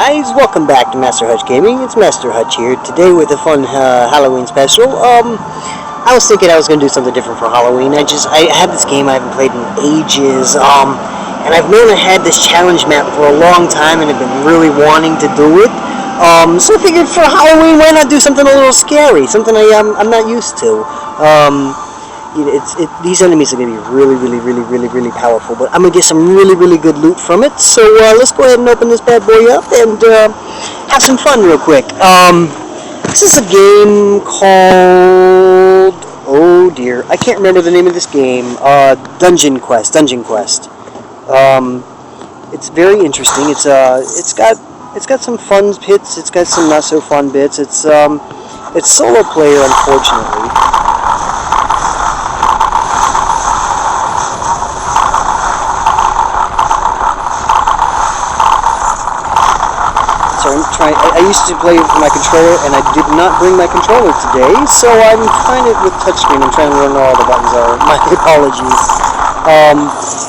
guys, welcome back to Master Hutch Gaming. It's Master Hutch here, today with a fun Halloween special. I was thinking I was going to do something different for Halloween. I had this game I haven't played in ages, and I've known I had this challenge map for a long time, and I've been really wanting to do it. So I figured for Halloween, why not do something a little scary, something I'm not used to. These enemies are going to be really powerful, but I'm going to get some really good loot from it. So let's go ahead and open this bad boy up and have some fun real quick. This is a game called, oh dear, I can't remember the name of this game. Dungeon Quest. It's very interesting. It's got some fun bits. It's got some not so fun bits. It's solo player, unfortunately. I used to play with my controller, and I did not bring my controller today, so I'm trying it with touchscreen. I'm trying to learn where all the buttons are. My apologies.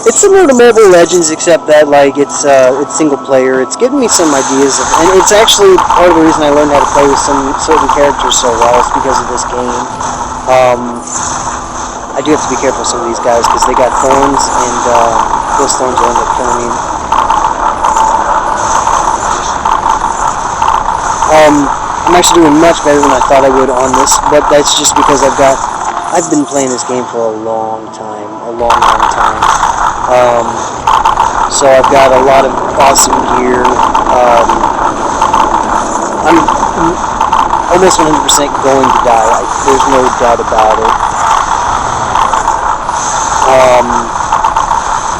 It's similar to Mobile Legends, except that it's single player. It's given me some ideas, and it's actually part of the reason I learned how to play with some certain characters so well. It's because of this game. I do have to be careful with some of these guys because they got thorns, and those thorns will end up killing me. I'm actually doing much better than I thought I would on this, but that's just because I've been playing this game for a long time. So I've got a lot of awesome gear. I'm almost 100% going to die. There's no doubt about it.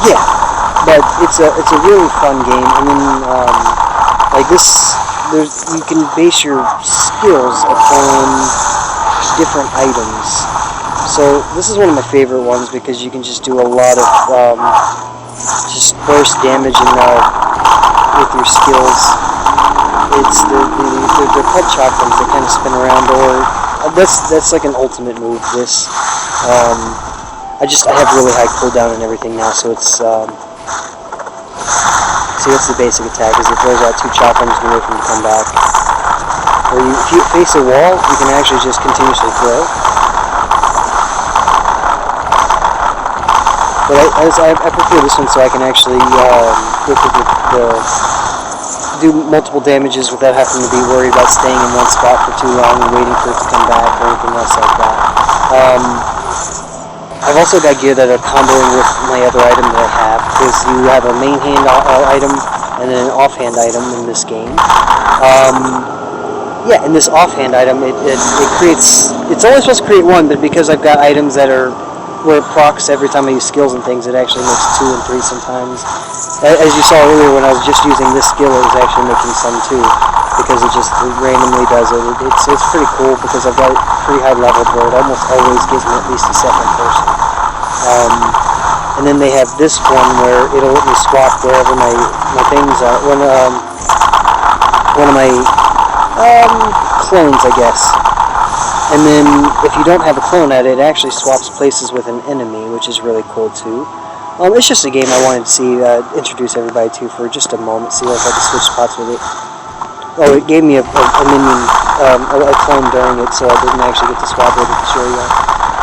Yeah, but it's a really fun game. I mean, like this. You can base your skills upon different items. So this is one of my favorite ones because you can just do a lot of just burst damage with your skills. They're called chakrams. They kind of spin around, or that's like an ultimate move. I have really high cooldown and everything now, so it's. See, that's the basic attack, is it throws out 2 chakrams and wait for them to come back. Or if you face a wall, you can actually just continuously throw. But I prefer this one so I can actually do multiple damages without having to be worried about staying in one spot for too long and waiting for it to come back or anything else like that. I've also got gear that are comboing with my other item that I have, because you have a main hand item and then an offhand item in this game. Yeah, in this offhand item, it creates, it's only supposed to create 1, but because I've got items that are where it procs every time I use skills and things, it actually makes 2 and 3 sometimes. As you saw earlier when I was just using this skill, it was actually making some too, because it randomly does it. It's pretty cool because I've got it pretty high level where it almost always gives me at least a second person. And then they have this one where it'll let me swap wherever my things are. One of my clones, I guess. And then if you don't have a clone at it, it actually swaps places with an enemy, which is really cool too. It's just a game I wanted to introduce everybody to for just a moment, see if I could switch spots with it. Oh, it gave me a minion, a clone during it, so I didn't actually get to swap with it to show you.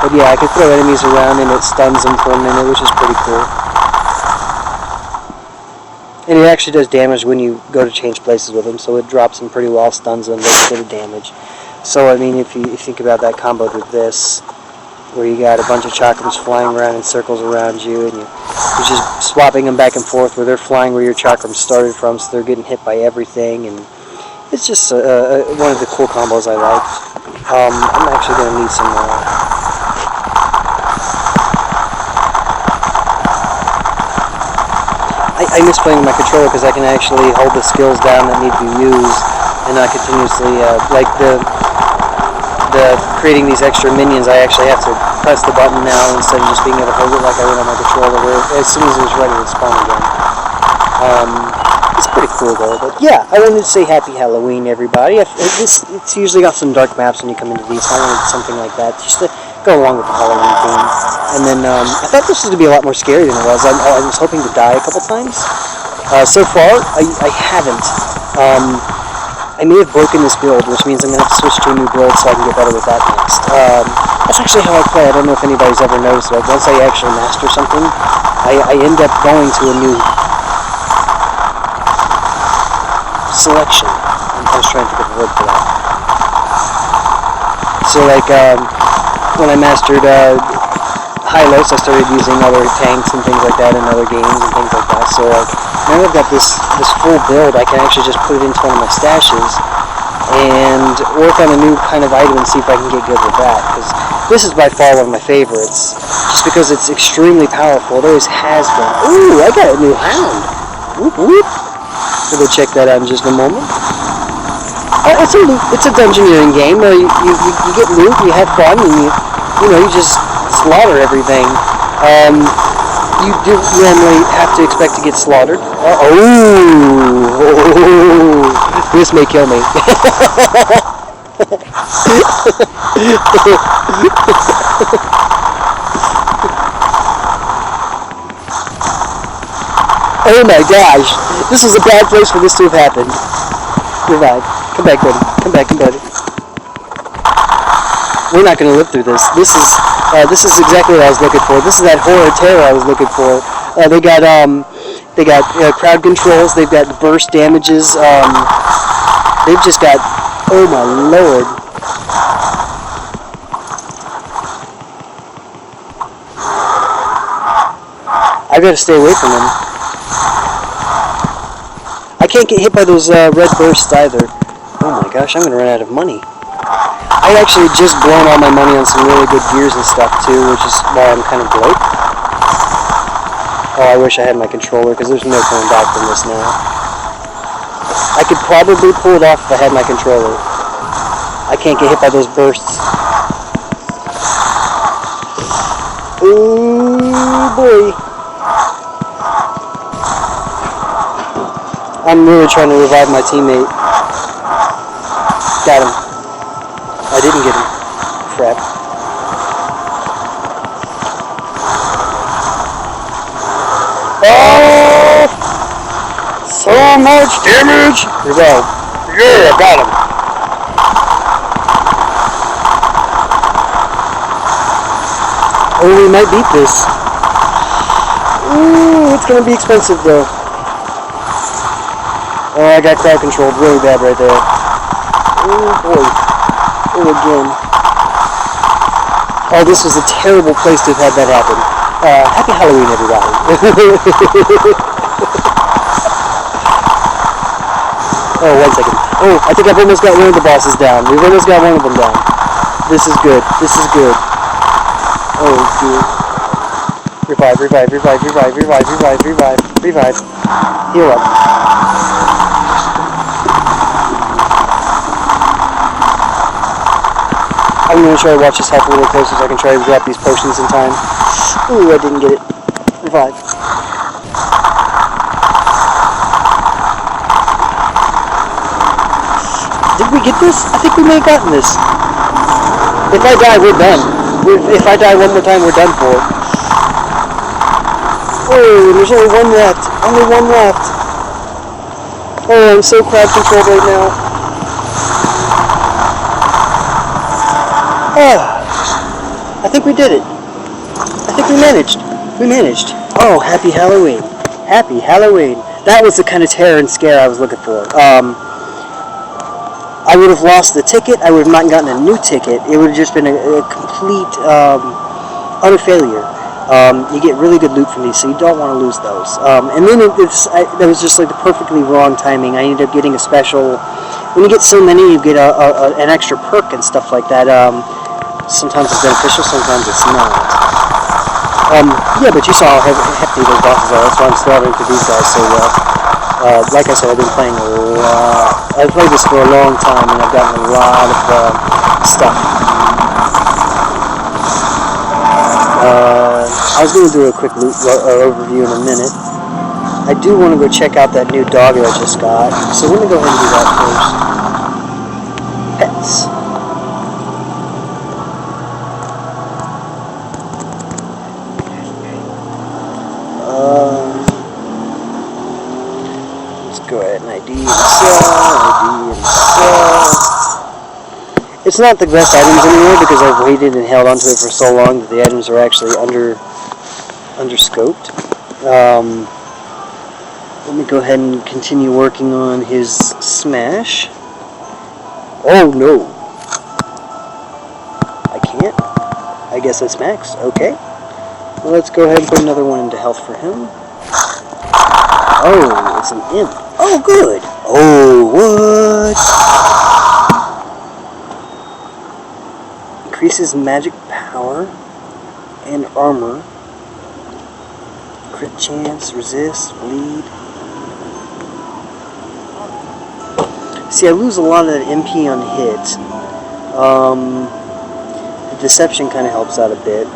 But yeah, I could throw enemies around and it stuns them for a minute, which is pretty cool. And it actually does damage when you go to change places with them, so it drops them pretty well, stuns them, does a bit of damage. So, I mean, if you think about that combo with this, where you got a bunch of chakrams flying around in circles around you, and you're just swapping them back and forth, where they're flying where your chakrams started from, so they're getting hit by everything, and it's just one of the cool combos I like. I'm actually going to need some I miss playing with my controller because I can actually hold the skills down that need to be used and not continuously, like the creating these extra minions, I actually have to press the button now instead of just being able to hold it like I would on my controller, where as soon as it was ready, it would spawn again. It's pretty cool though, but yeah, I wanted to say Happy Halloween, everybody. It's usually got some dark maps when you come into these, so I wanted something like that, just to go along with the Halloween theme. And then I thought this was going to be a lot more scary than it was. I was hoping to die a couple times. So far, I haven't. I may have broken this build, which means I'm going to have to switch to a new build so I can get better with that next. That's actually how I play. I don't know if anybody's ever noticed, but once I actually master something, I end up going to a new selection. I was trying to think of a word for that. So like, when I mastered Hylos, I started using other tanks and things like that in other games and things like that. So like, now I've got this full build, I can actually just put it into one of my stashes and work on a new kind of item and see if I can get good with that. Because this is by far one of my favorites, just because it's extremely powerful. It always has been. Ooh, I got a new hound. Whoop, whoop. We'll go check that out in just a moment. It's a dungeoneering game where you get loot, you have fun, and you just slaughter everything. You do normally have to expect to get slaughtered. This may kill me. Oh my gosh, this is a bad place for this to have happened. Revive. Come back, buddy. Come back, buddy. We're not going to live through this. This is exactly what I was looking for. This is that horror terror I was looking for. They got crowd controls. They've got burst damages. They've just got, oh my lord. I got to stay away from them. I can't get hit by those red bursts either. Oh my gosh, I'm going to run out of money. I actually just blown all my money on some really good gears and stuff too, which is why I'm kind of broke. Oh, I wish I had my controller, because there's no coming back from this now. I could probably pull it off if I had my controller. I can't get hit by those bursts. Ooh boy. I'm really trying to revive my teammate. Got him. I didn't get him. Crap. Oh! So much damage! Revive. Yeah, I got him. Oh, we might beat this. Ooh, it's gonna be expensive though. Oh, I got crowd controlled really bad right there. Oh boy. Oh, again. Oh, this was a terrible place to have had that happen. Happy Halloween, everybody. Oh, 1 second. Oh, I think I've almost got one of the bosses down. We've almost got one of them down. This is good. This is good. Oh, dude. Revive, revive, revive, revive, revive, revive, revive, revive. Heal up. I'm going to try to watch this health a little closer so I can try to drop these potions in time. Ooh, I didn't get it. Revive. Did we get this? I think we may have gotten this. If I die, we're done. If I die one more time, we're done for. Oh, there's only one left. Only one left. Oh, I'm so crowd controlled right now. Oh, I think we did it. I think we managed. We managed. Oh, happy Halloween. Happy Halloween. That was the kind of terror and scare I was looking for. I would have lost the ticket. I would have not gotten a new ticket. It would have just been a complete utter failure. You get really good loot from these, so you don't want to lose those. And then that was just like the perfectly wrong timing. I ended up getting a special. When you get so many, you get an extra perk and stuff like that. Sometimes it's beneficial, sometimes it's not. Yeah, but you saw how hefty those bosses are. That's why I'm slaughtering through these guys so well. Like I said, I've been playing a lot. I've played this for a long time, and I've gotten a lot of stuff. I was going to do a quick loot overview in a minute. I do want to go check out that new dog that I just got, so let me go ahead and do that first. Pets. Let's go ahead and ID and sell, ID and sell. It's not the best items anymore because I've waited and held onto it for so long that the items are actually under-scoped. Let me go ahead and continue working on his smash. Oh no! I can't. I guess that's max. Okay. Well, let's go ahead and put another one into health for him. Oh, it's an imp. Oh, good. Oh, what? Increases magic power and armor. Crit chance, resist, bleed. See, I lose a lot of that MP on hit. The deception kind of helps out a bit.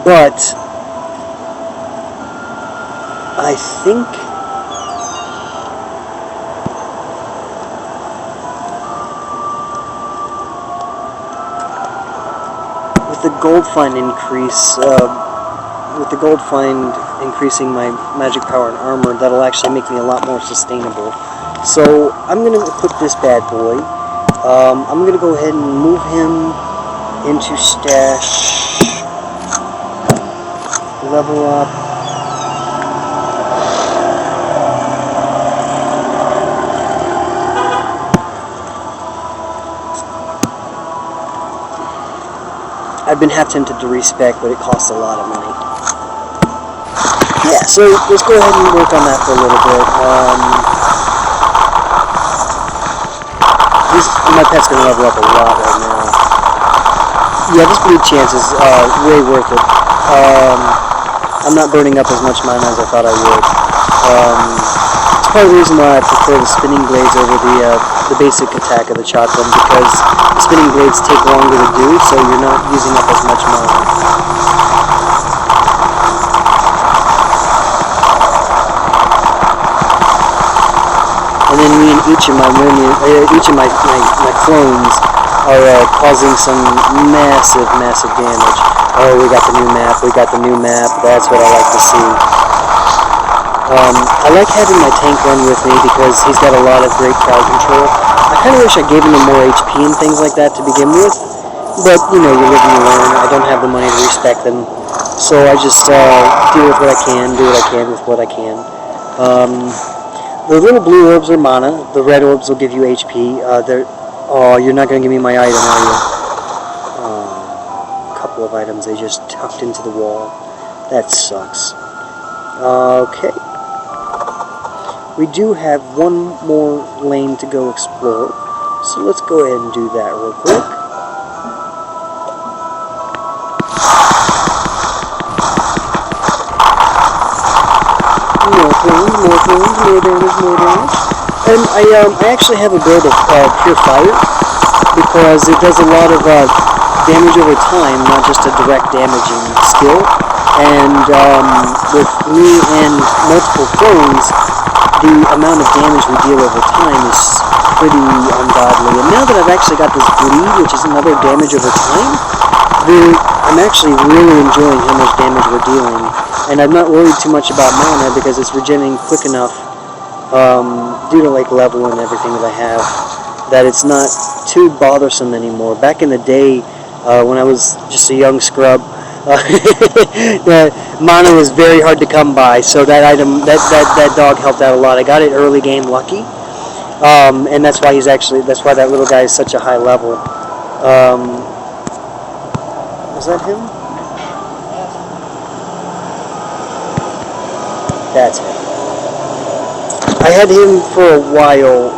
But I think with the gold find increasing my magic power and armor, that'll actually make me a lot more sustainable. So I'm going to equip this bad boy. I'm going to go ahead and move him into stash. Level up. I've been half tempted to respec, but it costs a lot of money. Yeah, so let's go ahead and work on that for a little bit. My pet's going to level up a lot right now. Yeah, this bleed chance is way worth it. I'm not burning up as much mana as I thought I would. It's part of the reason why I prefer the spinning blades over the basic attack of the shotgun, because the spinning blades take longer to do, so you're not using up as much mana. And then me and each of my clones are causing some massive damage. Oh, we got the new map, that's what I like to see. I like having my tank run with me because he's got a lot of great crowd control. I kind of wish I gave him more HP and things like that to begin with, but, you know, you live and you learn. I don't have the money to respec them, so I just do with what I can, with what I can. The little blue orbs are mana, the red orbs will give you HP. Oh, you're not going to give me my item, are you? Of items they just tucked into the wall. That sucks. Okay. We do have one more lane to go explore, so let's go ahead and do that real quick. More damage. And I actually have a build of Pure Fire because it does a lot of damage over time, not just a direct damaging skill. And with me and multiple clones, the amount of damage we deal over time is pretty ungodly. And now that I've actually got this bleed, which is another damage over time, I'm actually really enjoying how much damage we're dealing. And I'm not worried too much about mana because it's regenerating quick enough due to like level and everything that I have, that it's not too bothersome anymore. Back in the day, when I was just a young scrub, the mana was very hard to come by, so that item, that dog helped out a lot. I got it early game lucky, and that's why that little guy is such a high level. Was that him? That's him. I had him for a while,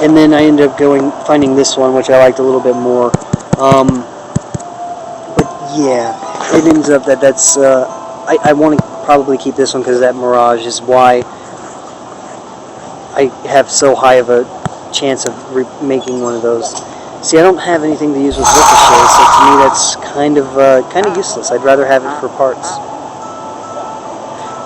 and then I ended up finding this one, which I liked a little bit more. But yeah, it ends up that's I want to probably keep this one because that Mirage is why I have so high of a chance of making one of those. See, I don't have anything to use with Ricochet, so to me that's kind of useless. I'd rather have it for parts.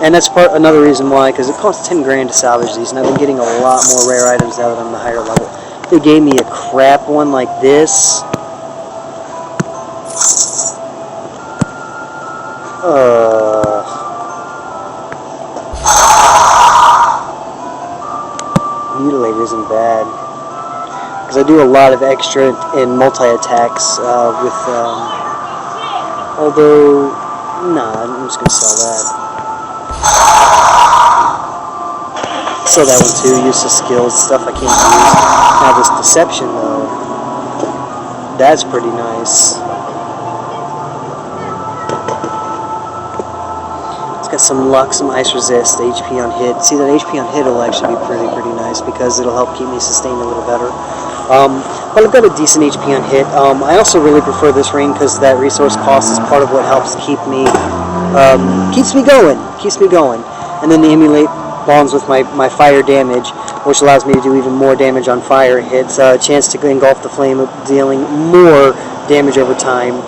And that's another reason why, because it costs 10 grand to salvage these, and I've been getting a lot more rare items now that I'm the higher level. If they gave me a crap one like this, I do a lot of extra and multi-attacks with, although, nah, I'm just going to sell that. Sell that one too, useless skills, stuff I can't use. Now this deception though, that's pretty nice. It's got some luck, some ice resist, HP on hit. See, that HP on hit will actually be pretty nice because it'll help keep me sustained a little better. But I've got a decent HP on hit. I also really prefer this ring because that resource cost is part of what helps keep me, keeps me going. And then the emulate bonds with my fire damage, which allows me to do even more damage on fire hits. A chance to engulf the flame, dealing more damage over time,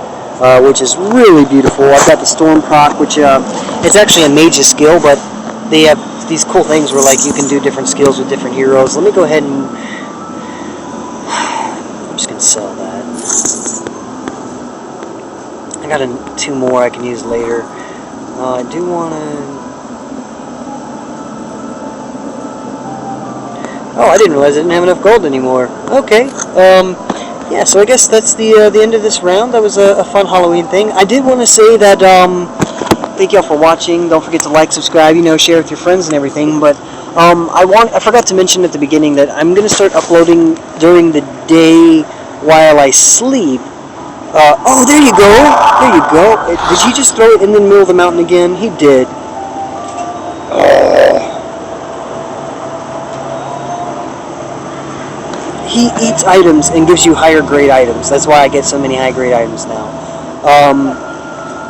which is really beautiful. I've got the storm proc, which it's actually a mage's skill, but they have these cool things where like you can do different skills with different heroes. Let me go ahead and I'm just gonna sell that. I got 2 more I can use later. I do want to. Oh, I didn't realize I didn't have enough gold anymore. Okay. Yeah, so I guess that's the end of this round. That was a fun Halloween thing. I did want to say that thank y'all for watching. Don't forget to like, subscribe, share with your friends and everything. But I forgot to mention at the beginning that I'm going to start uploading during the day while I sleep. Oh, there you go. There you go. Did he just throw it in the middle of the mountain again? He did. He eats items and gives you higher grade items. That's why I get so many high grade items now.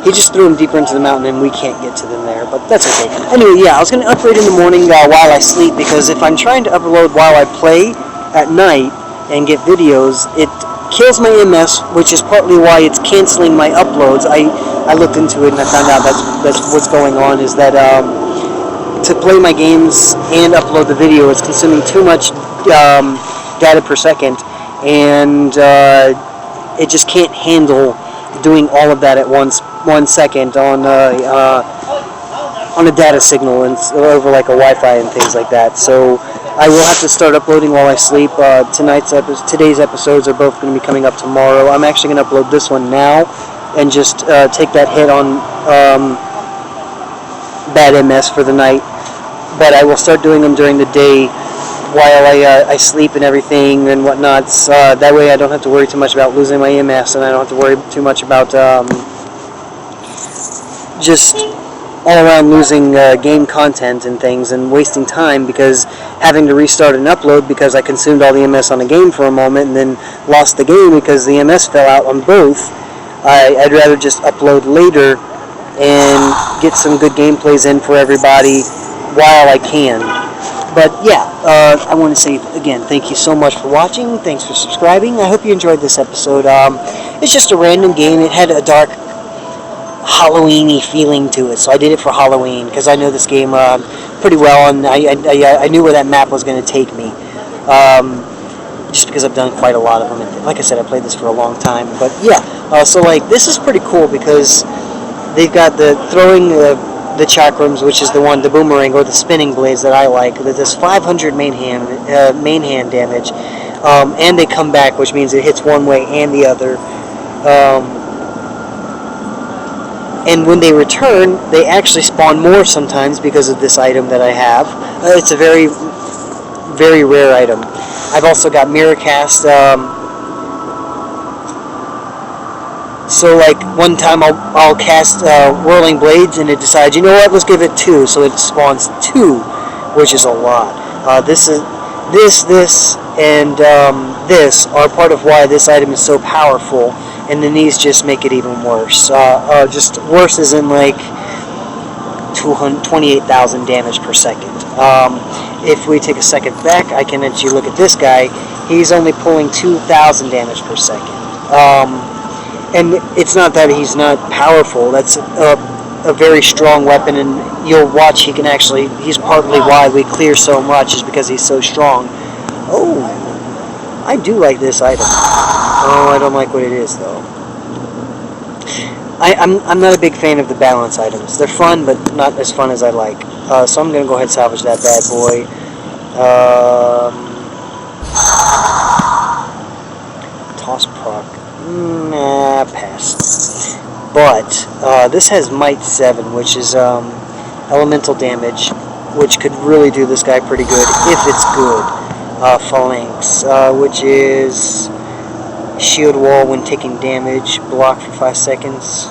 He just threw them deeper into the mountain and we can't get to them there, but that's okay. Anyway, yeah, I was going to upgrade in the morning while I sleep, because if I'm trying to upload while I play at night and get videos, it kills my MS, which is partly why it's canceling my uploads. I looked into it and I found out that's what's going on, is that to play my games and upload the video, it's consuming too much data per second, and it just can't handle doing all of that at 1 second on a data signal and over like a Wi-Fi and things like that. So I will have to start uploading while I sleep. Today's episodes are both going to be coming up tomorrow. I'm actually going to upload this one now and just take that hit on bad MS for the night. But I will start doing them during the day while I sleep and everything and whatnot. That way I don't have to worry too much about losing my MS, and I don't have to worry too much about just all around losing game content and things and wasting time, because having to restart an upload because I consumed all the MS on a game for a moment and then lost the game because the MS fell out on both. I'd rather just upload later and get some good gameplays in for everybody while I can. But yeah, I want to say again, thank you so much for watching. Thanks for subscribing. I hope you enjoyed this episode. It's just a random game. It had a dark Halloween-y feeling to it, so I did it for Halloween because I know this game pretty well, and I knew where that map was going to take me. Just because I've done quite a lot of them. And like I said, I played this for a long time. But yeah, so like this is pretty cool because they've got the throwing the chakrams, which is the boomerang or the spinning blades that I like. That does 500 main hand damage, and they come back, which means it hits one way and the other. And when they return, they actually spawn more sometimes because of this item that I have. It's a very, very rare item. I've also got mirror cast. So like one time I'll cast whirling blades and it decides, you know what, let's give it 2, so it spawns 2, which is a lot. This and this are part of why this item is so powerful, and then these just make it even worse. Just worse as in like 28,000 damage per second. If we take a second back, I can actually look at this guy. He's only pulling 2,000 damage per second. And it's not that he's not powerful. That's a very strong weapon, and you'll watch he's partly why we clear so much is because he's so strong. Oh, I do like this item. Oh, I don't like what it is, though. I'm not a big fan of the balance items. They're fun, but not as fun as I like. So I'm going to go ahead and salvage that bad boy. cost proc. Nah, pass. But this has Might 7, which is elemental damage, which could really do this guy pretty good if it's good. Phalanx, which is shield wall when taking damage, block for 5 seconds.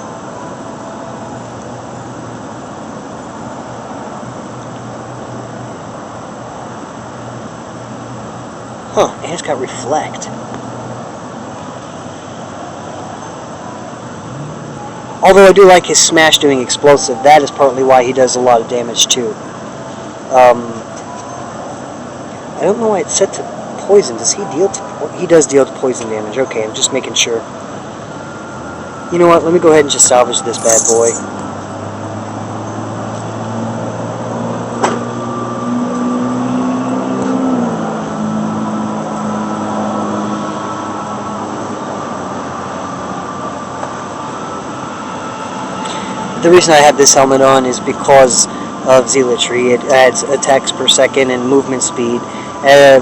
Huh, and it's got reflect. Although I do like his smash doing explosive, that is partly why he does a lot of damage too. I don't know why it's set to poison. Does he deal to... He does deal to poison damage. Okay, I'm just making sure. You know what? Let me go ahead and just salvage this bad boy. The reason I have this helmet on is because of zealotry. It adds attacks per second and movement speed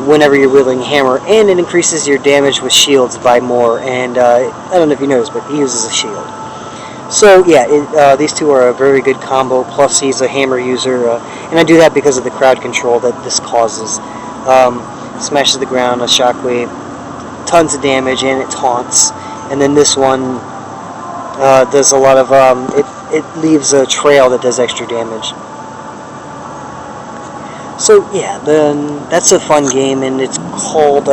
whenever you're wielding a hammer, and it increases your damage with shields by more. And I don't know if you noticed, but he uses a shield. So yeah, these two are a very good combo. Plus he's a hammer user, and I do that because of the crowd control that this causes. Smashes the ground, a shockwave, tons of damage, and it taunts. And then this one does a lot of it leaves a trail that does extra damage. So yeah, that's a fun game, and it's called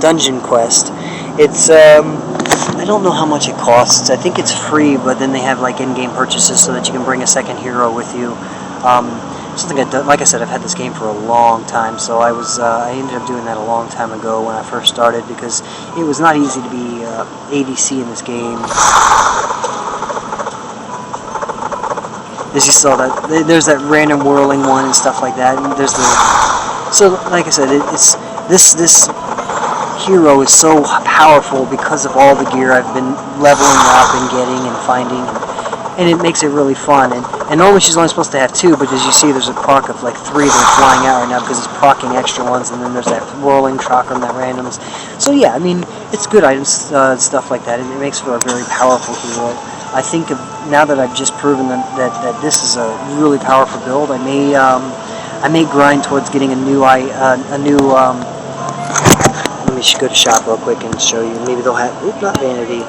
Dungeon Quest. It's I don't know how much it costs. I think it's free, but then they have like in-game purchases so that you can bring a second hero with you. Something I've done, like I said, I've had this game for a long time, so I ended up doing that a long time ago when I first started, because it was not easy to be ADC in this game. As you saw, that there's that random whirling one and stuff like that, and there's the... So, like I said, it's this hero is so powerful because of all the gear I've been leveling up and getting and finding, and it makes it really fun. And normally she's only supposed to have 2, but as you see, there's a proc of like 3 that are flying out right now because it's procking extra ones, and then there's that whirling chakram that randoms. So yeah, I mean, it's good items, stuff like that, and it makes for a very powerful hero. I think now that I've just proven that this is a really powerful build, I may grind towards getting a new let me go to shop real quick and show you. Maybe they'll have... Oops, not vanity.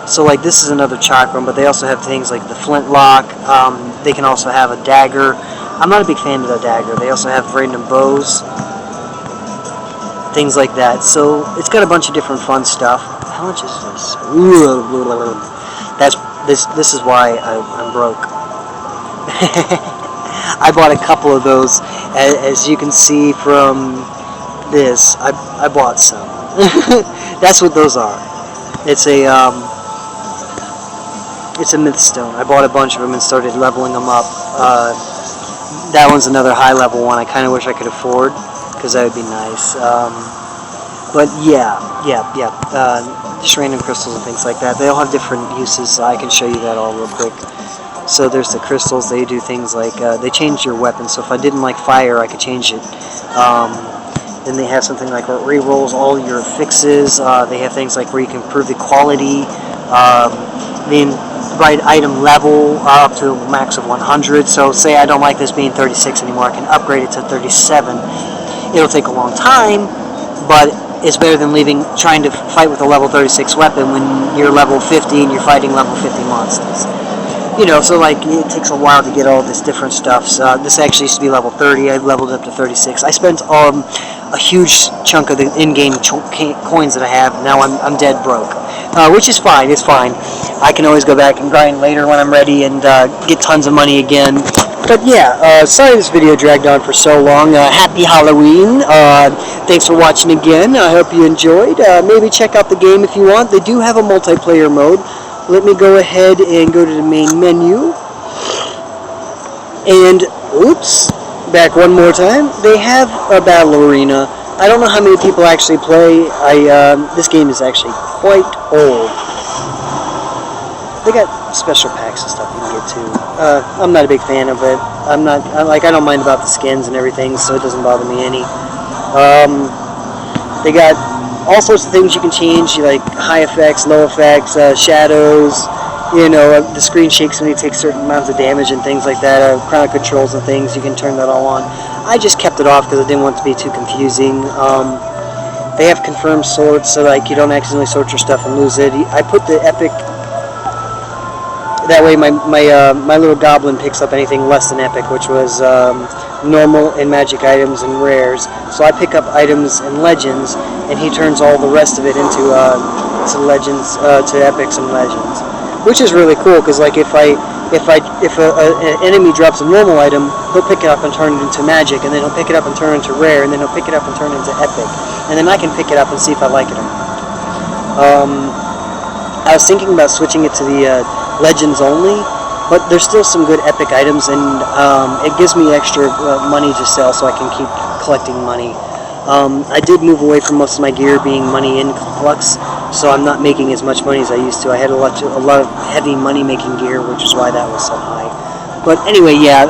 So, like, this is another chakram, but they also have things like the flintlock. They can also have a dagger. I'm not a big fan of the dagger. They also have random bows. Things like that. So, it's got a bunch of different fun stuff. How much is this? This is why I'm broke. I bought a couple of those. As you can see from this, I bought some. That's what those are. It's a myth stone. I bought a bunch of them and started leveling them up. That one's another high level one I kind of wish I could afford, because that would be nice. But yeah. Just random crystals and things like that. They all have different uses. I can show you that all real quick. So there's the crystals. They do things like they change your weapon. So if I didn't like fire, I could change it. Then they have something like where it re-rolls all your fixes. They have things like where you can improve the quality, the right item level up to a max of 100. So say I don't like this being 36 anymore, I can upgrade it to 37. It'll take a long time, but it's better than trying to fight with a level 36 weapon when you're level 50 and you're fighting level 50 monsters. You know, so like it takes a while to get all this different stuff. So this actually used to be level 30. I leveled up to 36. I spent a huge chunk of the in-game coins that I have. Now I'm dead broke, which is fine. It's fine. I can always go back and grind later when I'm ready and get tons of money again. But yeah, sorry this video dragged on for so long. Happy Halloween. Thanks for watching again. I hope you enjoyed. Maybe check out the game if you want. They do have a multiplayer mode. Let me go ahead and go to the main menu. And, oops, back one more time. They have a battle arena. I don't know how many people actually play. This game is actually quite old. They got special packs and stuff you can get too. I'm not a big fan of it. I don't mind about the skins and everything, so it doesn't bother me any. They got all sorts of things you can change, like high effects, low effects, shadows. The screen shakes when you take certain amounts of damage and things like that. Crown controls and things, you can turn that all on. I just kept it off because I didn't want it to be too confusing. They have confirmed sorts, so like you don't accidentally sort your stuff and lose it. I put the epic. That way, my little goblin picks up anything less than epic, which was normal and magic items and rares. So I pick up items and legends, and he turns all the rest of it into legends, to epics and legends, which is really cool. Because like if an enemy drops a normal item, he'll pick it up and turn it into magic, and then he'll pick it up and turn it into rare, and then he'll pick it up and turn it into epic, and then I can pick it up and see if I like it or not. I was thinking about switching it to the legends only, but there's still some good epic items, and it gives me extra money to sell, so I can keep collecting money. I did move away from most of my gear being money influx, so I'm not making as much money as I used to. I had a lot of heavy money making gear, which is why that was so high. But anyway, yeah,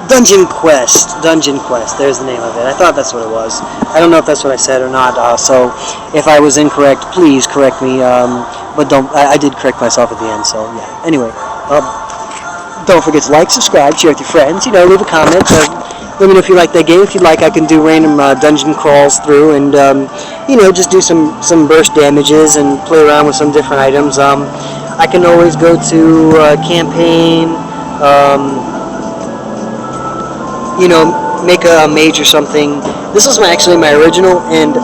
Dungeon Quest, there's the name of it. I thought that's what it was. I don't know if that's what I said or not, so if I was incorrect, please correct me, but I did correct myself at the end, so yeah. Anyway, don't forget to like, subscribe, share with your friends, leave a comment, let me know if you like that game. If you'd like, I can do random dungeon crawls through and, just do some burst damages and play around with some different items. I can always go to campaign, make a mage or something. This is actually my original, and